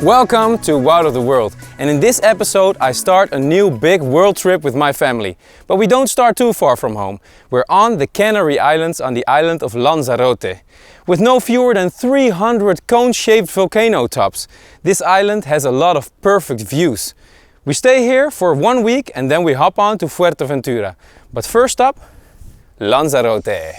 Welcome to Out of the World, and in this episode I start a new big world trip with my family. But we don't start too far from home. We're on the Canary Islands on the island of Lanzarote. With no fewer than 300 cone-shaped volcano tops, this island has a lot of perfect views. We stay here for 1 week and then we hop on to Fuerteventura. But first up, Lanzarote.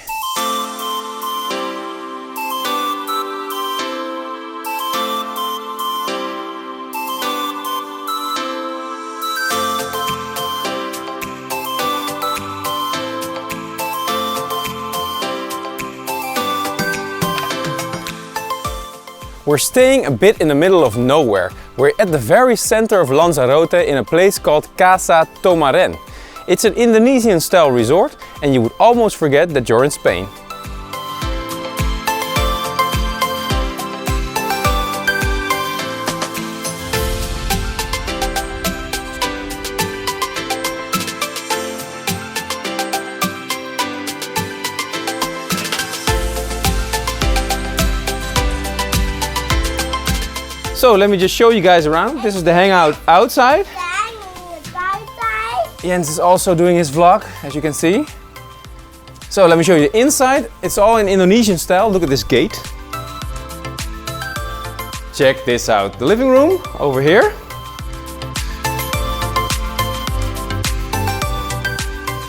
We're staying a bit in the middle of nowhere. We're at the very center of Lanzarote in a place called Casa Tomaren. It's an Indonesian style resort and you would almost forget that you're in Spain. So let me just show you guys around. This is the hangout outside. Jens is also doing his vlog, as you can see. So let me show you inside. It's all in Indonesian style. Look at this gate. Check this out. The living room over here.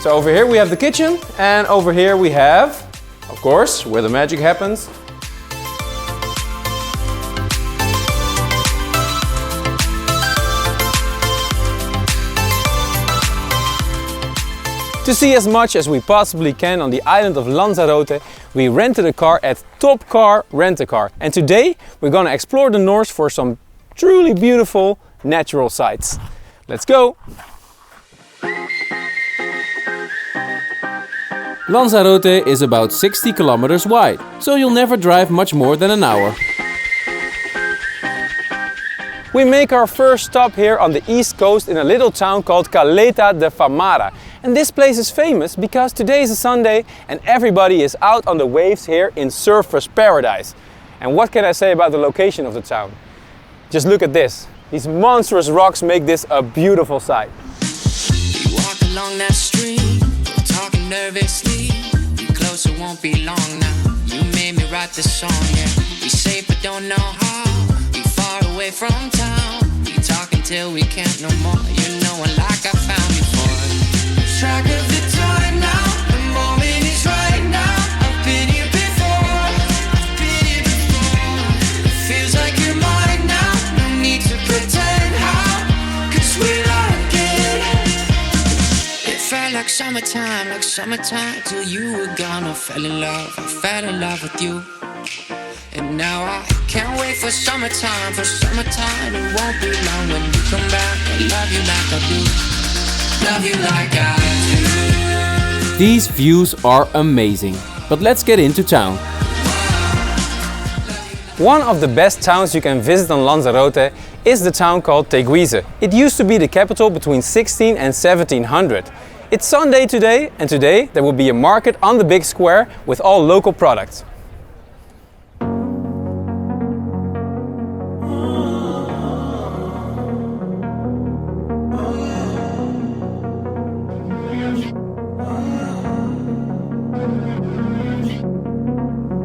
So over here we have the kitchen, and over here we have, of course, where the magic happens, To see as much as we possibly can on the island of Lanzarote, we rented a car at Top Car Rent-A-Car. And today we're gonna explore the north for some truly beautiful natural sights. Let's go! Lanzarote is about 60 kilometers wide, so you'll never drive much more than an hour. We make our first stop here on the east coast in a little town called Caleta Famara. And this place is famous because today is a Sunday and everybody is out on the waves here in surfer's paradise. And what can I say about the location of the town? Just look at this. These monstrous rocks make this a beautiful sight. You walk along that street, talking nervously. You close, it won't be long now. You made me write this song, yeah. We safe but don't know how. We far away from town. We talk until we can't no more. You know it like I found before. Track of the time now, the moment is right now. I've been here before, I've been here before. It feels like you're mine now, no need to pretend how, cause we like it. It felt like summertime, till you were gone. I fell in love with you. And now I can't wait for summertime, it won't be long when you come back. I love you like I do. Love you like I do. These views are amazing, but let's get into town. One of the best towns you can visit on Lanzarote is the town called Teguise. It used to be the capital between 16 and 1700. It's Sunday today, and today there will be a market on the big square with all local products.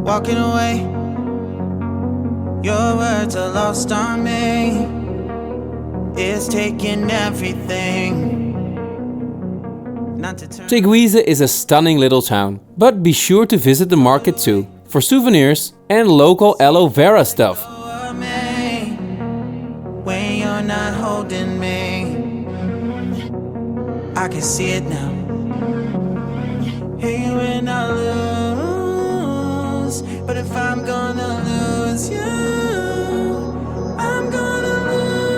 Walking away, your words are lost on me. It's taking everything. Teguise is a stunning little town, but be sure to visit the market too, for souvenirs and local aloe vera stuff. When you're not holding me, I can see it now. Hey, when I lose, but if I'm gonna lose you, I'm gonna lose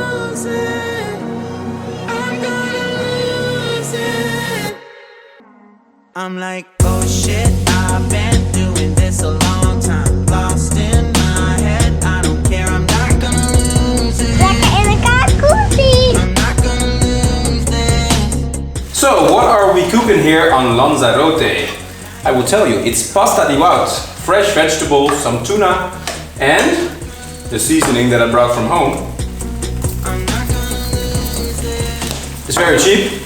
I'm like, oh shit, I've been doing this a long time. Lost in my head, I don't care, I'm not gonna lose it. I'm not gonna lose this. So, what are we cooking here on Lanzarote? I will tell you, it's pasta di wout, fresh vegetables, some tuna, and the seasoning that I brought from home. It's very cheap,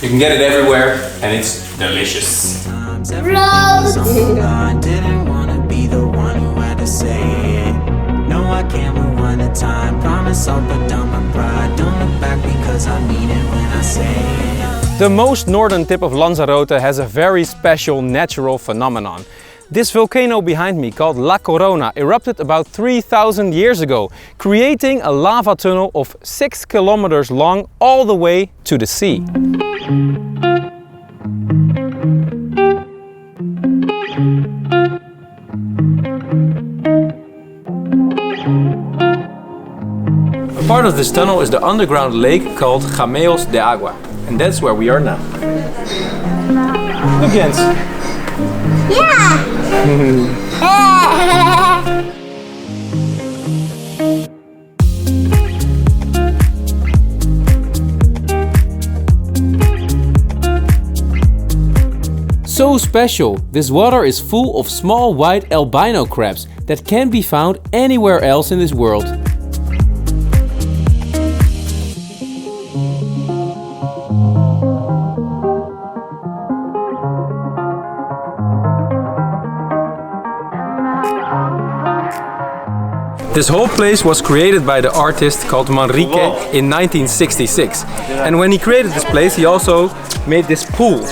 you can get it everywhere, and it's delicious. I didn't wanna be the one who had to say it. No, I can't rewind the time. Promise I'll put down my pride. Don't look back because I mean it when I say it. The most northern tip of Lanzarote has a very special natural phenomenon. This volcano behind me, called La Corona, erupted about 3,000 years ago, creating a lava tunnel of 6 kilometers long all the way to the sea. A part of this tunnel is the underground lake called Jameos de Agua, and that's where we are now. Look, Jens. Yeah! So special, this water is full of small white albino crabs that can't be found anywhere else in this world. This whole place was created by the artist called Manrique in 1966. And when he created this place, he also made this pool.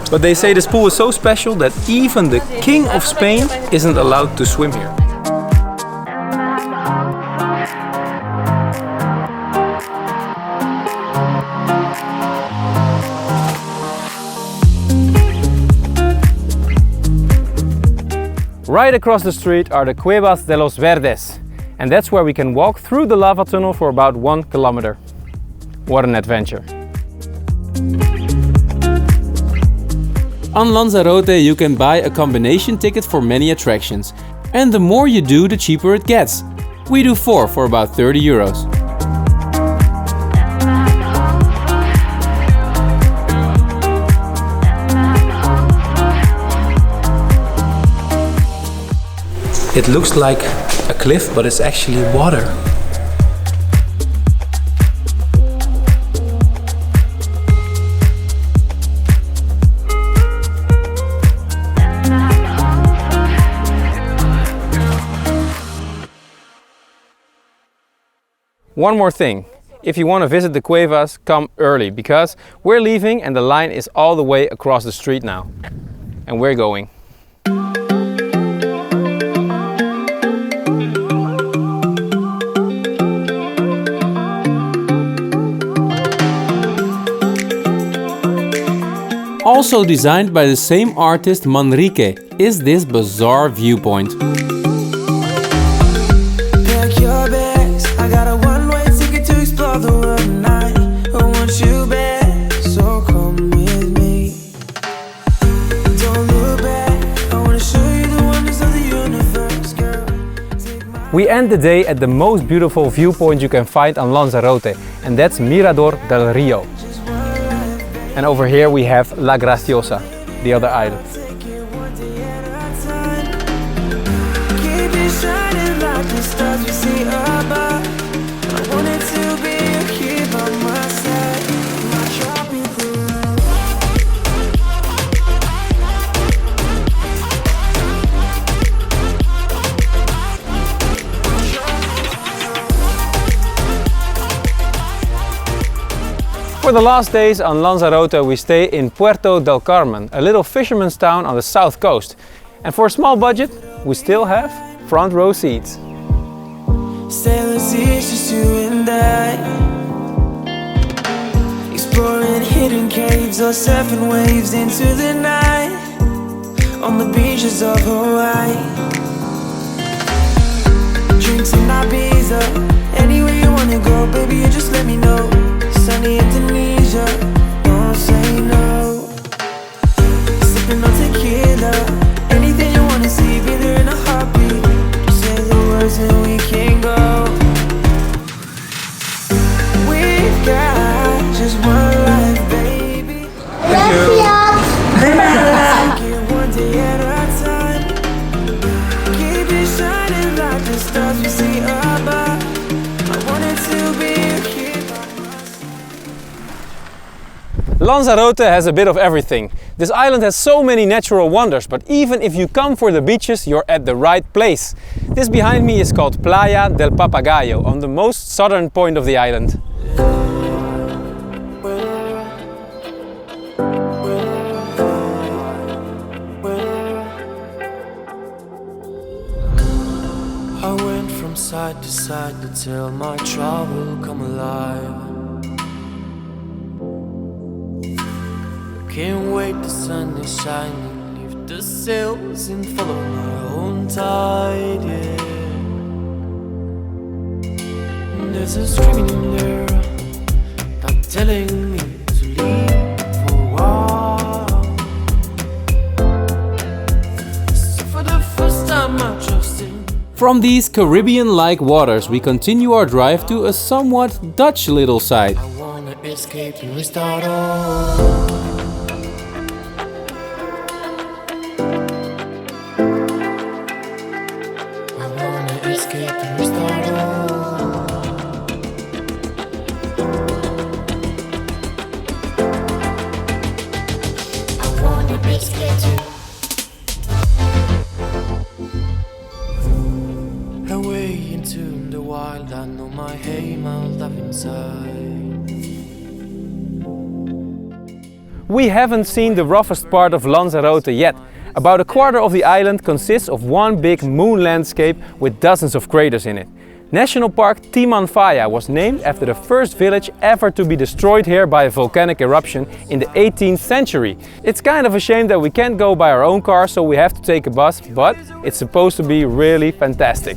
But they say this pool is so special that even the King of Spain isn't allowed to swim here. Right across the street are the Cuevas de los Verdes. And that's where we can walk through the lava tunnel for about 1 kilometer. What an adventure. On Lanzarote you can buy a combination ticket for many attractions. And the more you do, the cheaper it gets. We do 4 for about 30 euros. It looks like a cliff, but it's actually water. One more thing, if you want to visit the Cuevas, come early, because we're leaving and the line is all the way across the street now. And we're going. Also designed by the same artist Manrique is this bizarre viewpoint. Pack your bags, I got a one-way ticket to explore the world tonight. I want you back, so come with me. Don't look back, I wanna show you the wonders of the universe, girl. We end the day at the most beautiful viewpoint you can find on Lanzarote, and that's Mirador del Rio. And over here we have La Graciosa, the other island. For the last days on Lanzarote we stay in Puerto del Carmen, a little fisherman's town on the south coast. And for a small budget, we still have front row seats. Sailor seas, just you and I, exploring hidden caves or surfing waves into the night, on the beaches of Hawaii. Drinks in Ibiza, anywhere you wanna go, baby, you just let me know. Sunny Indonesia, don't say no. Sipping on Lanzarote has a bit of everything. This island has so many natural wonders, but even if you come for the beaches, you're at the right place. This behind me is called Playa del Papagayo, on the most southern point of the island. I went from side to side to tell my travel come alive. Can't wait, the sun is shining, leave the sails and follow my own tide, yeah. And there's a screaming in there, not telling me to leave for a while. So for the first time I trusted. From these Caribbean-like waters, we continue our drive to a somewhat Dutch little site. I wanna escape and restart all. Away into the wild, I know my aim, I'll dive inside. We haven't seen the roughest part of Lanzarote yet. About a quarter of the island consists of one big moon landscape with dozens of craters in it. National Park Timanfaya was named after the first village ever to be destroyed here by a volcanic eruption in the 18th century. It's kind of a shame that we can't go by our own car, so we have to take a bus, but it's supposed to be really fantastic.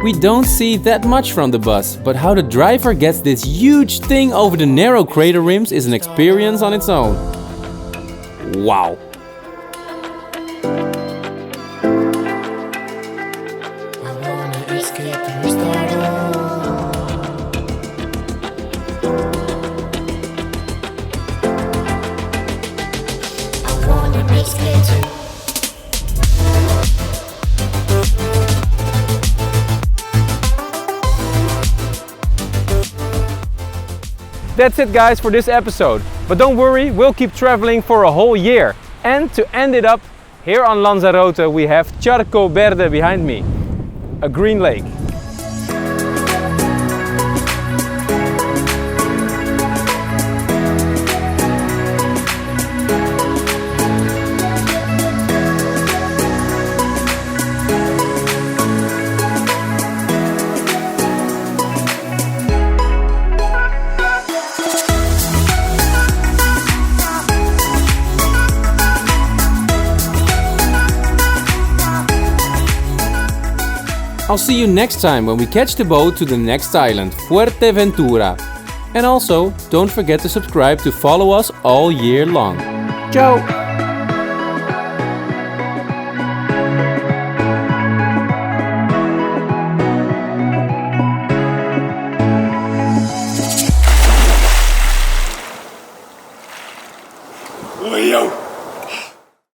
We don't see that much from the bus, but how the driver gets this huge thing over the narrow crater rims is an experience on its own. Wow! That's it guys for this episode, but don't worry, we'll keep traveling for a whole year. And to end it up, here on Lanzarote we have Charco Verde behind me, a green lake. I'll see you next time when we catch the boat to the next island, Fuerteventura. And also, don't forget to subscribe to follow us all year long. Ciao! Leo!